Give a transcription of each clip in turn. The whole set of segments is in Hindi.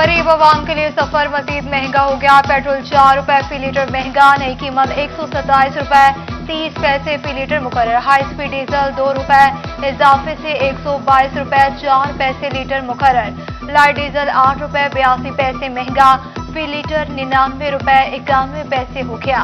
गरीब आवाम के लिए सफर मजीद महंगा हो गया। पेट्रोल 4 रुपए फी लीटर महंगा, नई कीमत 127 रुपए 30 पैसे फी लीटर मुकर्रर। हाई स्पीड डीजल 2 रुपए इजाफे से 122 रुपए 4 पैसे लीटर मुकर्रर। लाइट डीजल 8 रुपए 82 पैसे महंगा, फी लीटर 99 रुपए 91 पैसे हो गया।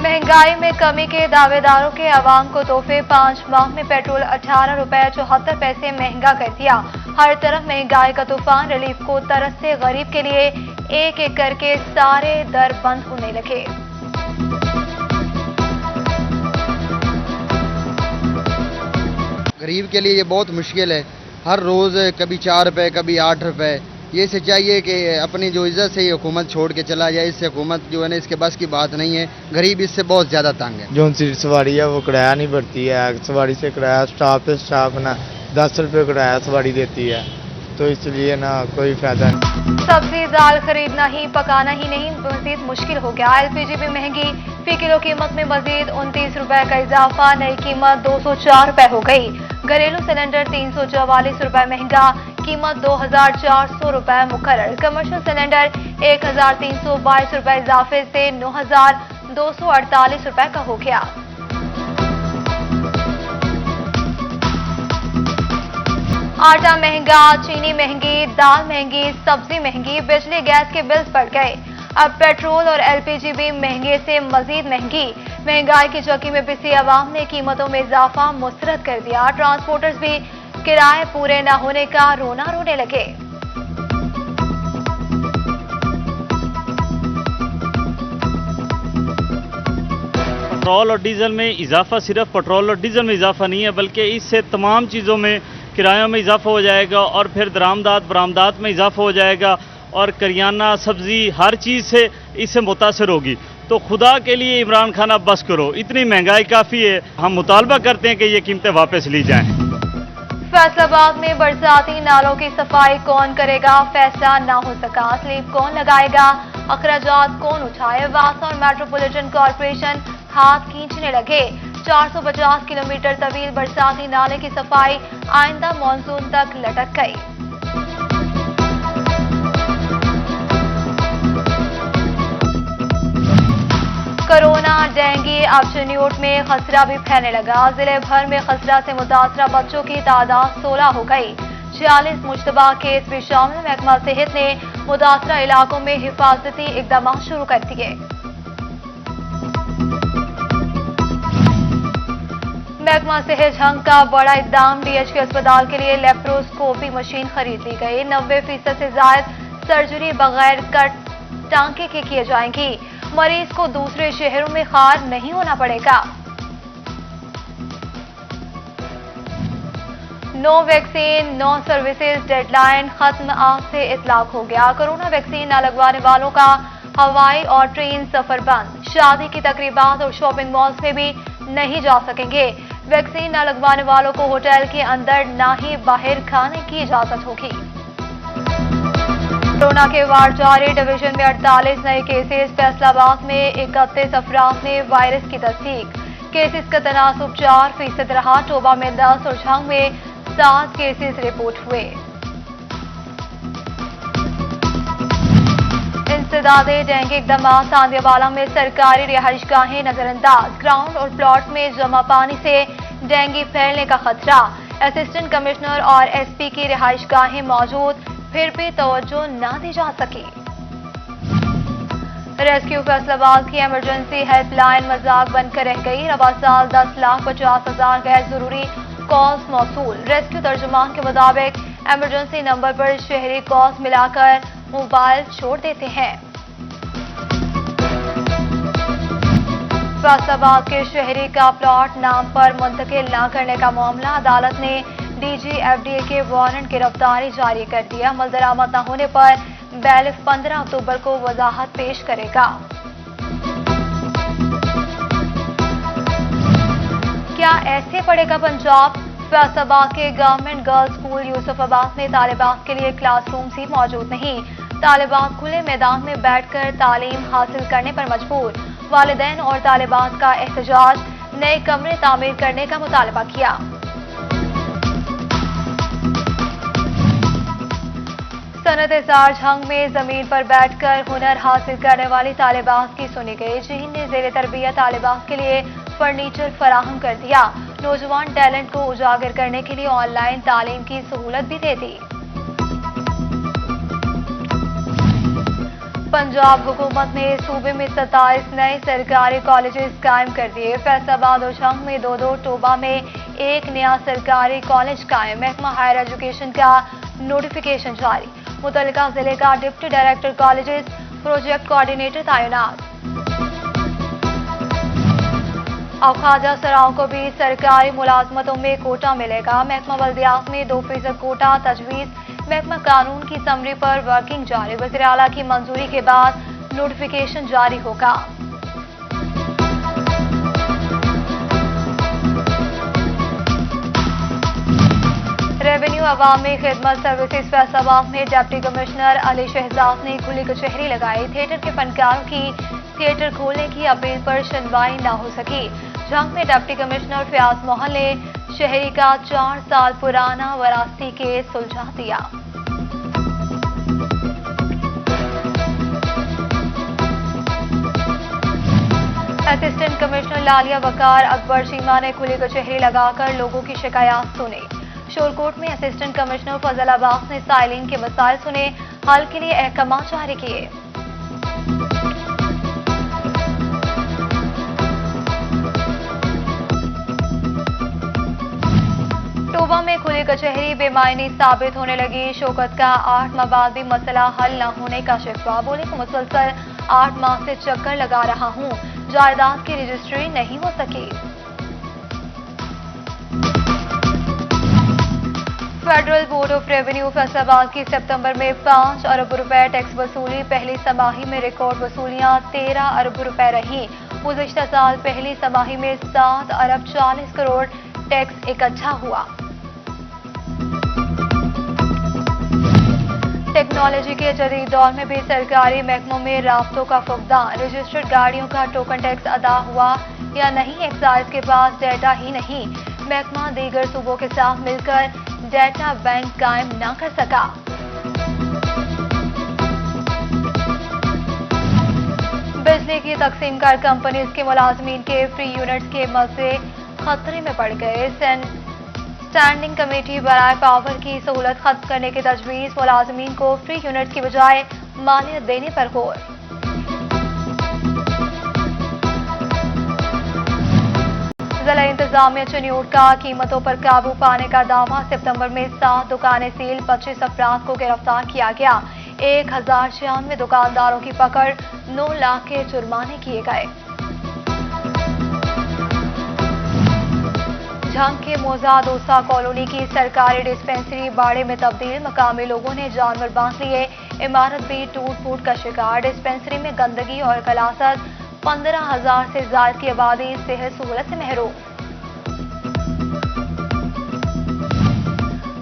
महंगाई में कमी के दावेदारों के अवाम को तोहफे। 5 माह में पेट्रोल 18 रुपए 74 पैसे महंगा कर दिया। हर तरफ महंगाई का तूफान। रिलीफ को तरस से गरीब के लिए एक एक करके सारे दर बंद होने लगे। गरीब के लिए ये बहुत मुश्किल है। हर रोज़ कभी 4 रुपए कभी 8 रुपए। ये से चाहिए कि अपनी जो इज्जत से ये हुकूमत छोड़ के चला जाए। इससे हुकूमत जो है ना इसके बस की बात नहीं है। गरीब इससे बहुत ज़्यादा तंग है। जो सी सवारी है वो किराया नहीं भरती है। सवारी से किराया स्टाफ पे स्टाफ ना 10 रुपये किराया सवारी देती है, तो इसलिए ना कोई फायदा नहीं। सब्जी दाल खरीदना ही पकाना ही नहीं मजीद मुश्किल हो गया। एलपीजी भी महंगी, फी किलो कीमत में मजीद 29 रुपए का इजाफा, नई कीमत 204 रुपए हो गई। घरेलू सिलेंडर 344 रुपए महंगा, कीमत 2400 रुपए मुकर्रर। कमर्शियल सिलेंडर 1322 रुपए इजाफे से 9248 रुपए का हो गया। आटा महंगा, चीनी महंगी, दाल महंगी, सब्जी महंगी, बिजली गैस के बिल्स बढ़ गए। अब पेट्रोल और एलपीजी भी महंगे से मजीद महंगी। महंगाई की चौकी में पिसी आवाम ने कीमतों में इजाफा मुस्तरद कर दिया। ट्रांसपोर्टर्स भी किराए पूरे न होने का रोना रोने लगे। पेट्रोल और डीजल में इजाफा सिर्फ पेट्रोल और डीजल में इजाफा नहीं है, बल्कि इससे तमाम चीज़ों में किरायों में इजाफा हो जाएगा और फिर दरामदात बरामदात में इजाफा हो जाएगा और करियाना सब्जी हर चीज़ से इससे मुतासर होगी। तो खुदा के लिए इमरान खान अब बस करो, इतनी महंगाई काफ़ी है। हम मुतालबा करते हैं कि ये कीमतें वापस ली जाएं। फैसलाबाद में बरसाती नालों की सफाई कौन करेगा, फैसला ना हो सका। स्लीप कौन लगाएगा, अखराजात कौन उठाए। वासा और मेट्रोपॉलिटन कॉरपोरेशन हाथ खींचने लगे। 450 किलोमीटर तवील बरसाती नाले की सफाई आइंदा मानसून तक लटक गई। कोरोना, डेंगू, अपशन्यूट में खसरा भी फैलने लगा। जिले भर में खसरा से मुतासरा बच्चों की तादाद 16 हो गई। 46 मुश्तबा केस भी शामिल। महकमा सेहत ने मुतासरा इलाकों में हिफाजती इकदाम शुरू कर दिए। महकमा सेहत जंग का बड़ा इकदाम। डीएचके अस्पताल के लिए लेप्रोस्कोपी मशीन खरीद ली गई। 90% से ज्यादा सर्जरी बगैर कट टांके के किए जाएंगी। मरीज को दूसरे शहरों में खार नहीं होना पड़ेगा। No vaccine no services deadline खत्म, आज से इतलाक हो गया। कोरोना वैक्सीन न लगवाने वालों का हवाई और ट्रेन सफर बंद। शादी की तकरीबात और शॉपिंग मॉल्स में भी नहीं जा सकेंगे। वैक्सीन न लगवाने वालों को होटल के अंदर ना ही बाहर खाने की इजाजत होगी। कोरोना के वार्ड जारी। डिवीजन में 48 नए केसेस। फैसलाबाद में 31 अफराद में वायरस की तस्दीक। केसेस का तनासुब 4% रहा। टोबा में 10 और झंग में 7 केसेस रिपोर्ट हुए। इंसदादे डेंगू इकदाम। सांदियावाला में सरकारी रिहाइशगाहें नजरअंदाज। ग्राउंड और प्लॉट में जमा पानी से डेंगू फैलने का खतरा। असिस्टेंट कमिश्नर और एसपी की रिहाइशगाहें मौजूद, फिर भी तवज्जो न दी जा सकी। रेस्क्यू फैसलाबाद की इमरजेंसी हेल्पलाइन मजाक बनकर रह गई। रवा साल 10,50,000 गैर जरूरी कॉल्स मौसूल। रेस्क्यू तर्जुमान के मुताबिक इमरजेंसी नंबर पर शहरी कॉल्स मिलाकर मोबाइल छोड़ देते हैं। फैसलाबाद के शहरी का प्लॉट नाम पर मुंतकिल न करने का मामला। अदालत ने डीजीएफडीए के वारंट गिरफ्तारी जारी कर दिया। अमल दरामद न होने पर बैलिफ 15 अक्टूबर को वजाहत पेश करेगा। क्या ऐसे पड़ेगा पंजाब? फैसलाबाद के गवर्नमेंट गर्ल्स स्कूल यूसुफाबाद में तालिबात के लिए क्लासरूम्स ही मौजूद नहीं। तालिबात खुले मैदान में बैठकर तालीम हासिल करने पर मजबूर। वालिदैन और तालिबात का एहतजाज। नए कमरे तामीर करने का मुतालबा किया। सनत-ए-जार झंग में जमीन पर बैठकर हुनर हासिल करने वाली तालिबात की सुनी गई। चीन ने ज़ेरे तरबियत तालिबात के लिए फर्नीचर फराहम कर दिया। नौजवान टैलेंट को उजागर करने के लिए ऑनलाइन तालीम की सहूलत भी दे दी। पंजाब हुकूमत ने सूबे में 27 नए सरकारी कॉलेजेस कायम कर दिए। फैसलाबाद और झंग में 2-2, टोबा में एक नया सरकारी कॉलेज कायम। महकमा हायर एजुकेशन का नोटिफिकेशन जारी। मुतल्लिका जिले का deputy director colleges project coordinator तैनात। अब ख्वाजा सराओं को भी सरकारी मुलाजमतों में कोटा मिलेगा। महकमा बल्दियात में 2% कोटा तजवीज़। महकमा कानून की समरी पर वर्किंग जारी। वज़ीर आला की मंजूरी के बाद नोटिफिकेशन जारी होगा। रेवेन्यू अवामी खिदमत सर्विसेज फैसलाबाद में डिप्टी कमिश्नर अली शहजाद ने खुली कचहरी लगाई। थिएटर के फनकारों की थिएटर खोलने की अपील पर सुनवाई न हो सकी। झंग में डिप्टी कमिश्नर फयाज मोहन ने शहरी का 4 साल पुराना वरासती केस सुलझा दिया। असिस्टेंट कमिश्नर लालिया वकार अकबर चीमा ने खुली कचहरी लगाकर लोगों की शिकायत सुनी। शोरकोट में असिस्टेंट कमिश्नर फजल अब्बास ने साइलिन के मसाइल सुने, हल के लिए अहकाम जारी किए। टोबा में खुली कचहरी बेमायनी साबित होने लगी। शौकत का 8 माह बाद भी मसला हल न होने का शिकवा। बोले कि मुसलसल 8 माह से चक्कर लगा रहा हूं, जायदाद की रजिस्ट्री नहीं हो सकी। Federal board of revenue Faisalabad की सितंबर में 5 अरब रुपए टैक्स वसूली। पहली समाही में रिकॉर्ड वसूलियां 13 अरब रुपए रही। गुज़िश्ता साल पहली समाही में 7 अरब 40 करोड़ टैक्स इकट्ठा हुआ। टेक्नोलॉजी के जदीद दौर में भी सरकारी महकमों में राब्तों का फुकदान। रजिस्टर्ड गाड़ियों का टोकन टैक्स अदा हुआ या नहीं, एक्साइज के पास डेटा ही नहीं। महकमा दीगर सूबों के साथ मिलकर डेटा बैंक कायम न कर सका। बिजली की तकसीम कर कंपनीज के मुलाजमीन के फ्री यूनिट्स के मसले खतरे में पड़ गए। स्टैंडिंग कमेटी बराए पावर की सहूलत खत्म करने की तजवीज़। मुलाजमीन को फ्री यूनिट्स की बजाय मालियत देने पर गौर। जिला इंतजामिया चनियोट का कीमतों पर काबू पाने का दावा। सितंबर में 7 दुकानें सील, 25 अफराद को गिरफ्तार किया गया। 1096 दुकानदारों की पकड़, 9 लाख के जुर्माने किए गए। झंग के मोजा दोसा कॉलोनी की सरकारी डिस्पेंसरी बाड़े में तब्दील। मकामी लोगों ने जानवर बांध लिए, इमारत भी टूट फूट का शिकार। डिस्पेंसरी में गंदगी और गलासत। 15,000 से ज्यादा की आबादी सेहत सहूलत से महरूम।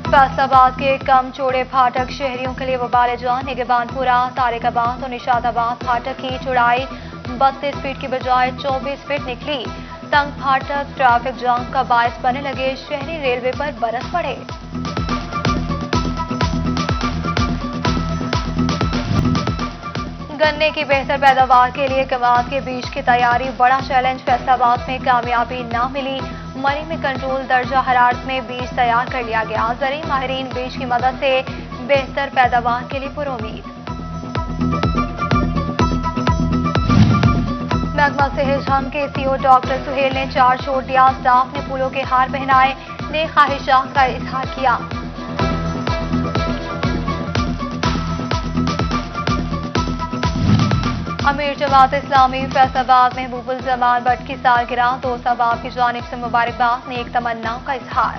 फैसलाबाद के कम चौड़े फाटक शहरियों के लिए वबाल जान। निगहबानपुरा, तारिकाबाद और निशादाबाद फाटक की चौड़ाई 32 फीट की बजाय 24 फीट निकली। तंग फाटक ट्रैफिक जाम का बायस बनने लगे। शहरी रेलवे पर बरस पड़े। गन्ने की बेहतर पैदावार के लिए कमाद के बीज की तैयारी बड़ा चैलेंज। फैसलाबाद में कामयाबी न मिली। मरी में कंट्रोल दर्जा हरारत में बीज तैयार कर लिया गया। ज़राई माहिरीन बीज की मदद से बेहतर पैदावार के लिए पुरुमीद। महकमा सेहत झंग के सीओ डॉक्टर सुहेल ने चार्ज छोड़ दिया। स्टाफ ने फूलों के हार पहनाए, ने ख्वाहिशात का इजहार किया। अमीर जमात इस्लामी फैसलाबाद महबूबुल जमान भट्ट की सालगिरह। दोस्त अहबाब की जानिब से मुबारकबाद, नेक तमन्नाओं का इजहार।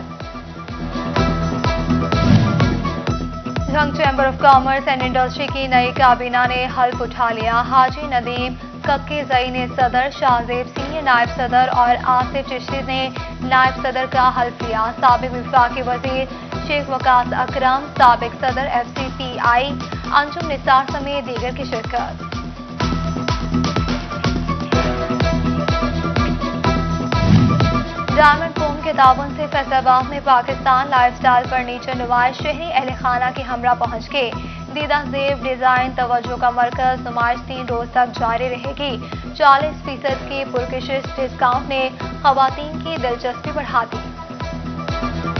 Jhang chamber of commerce and industry की नई काबीना ने हल्फ उठा लिया। हाजी नदीम कक्के जई ने सदर, शाहजेब सीनियर नायब सदर और आसिफ चिश्ती ने नायब सदर का हल्फ लिया। साबिक विफाकी वजीर शेख वकास अकरम, साबिक सदर FCCI अंजुम निसार समेत दीगर की शिरकत। डायमंड फोम के ताउन से फैसलाबाद में पाकिस्तान लाइफस्टाइल फर्नीचर नुमाइश शहरी अहल खाना के हमरा पहुंच के दीदा जेब डिजाइन तवज्जो का मरकज नुमाइश 3 रोज तक जारी रहेगी। 40% की पुरकशिश डिस्काउंट ने खवातीन की दिलचस्पी बढ़ा दी।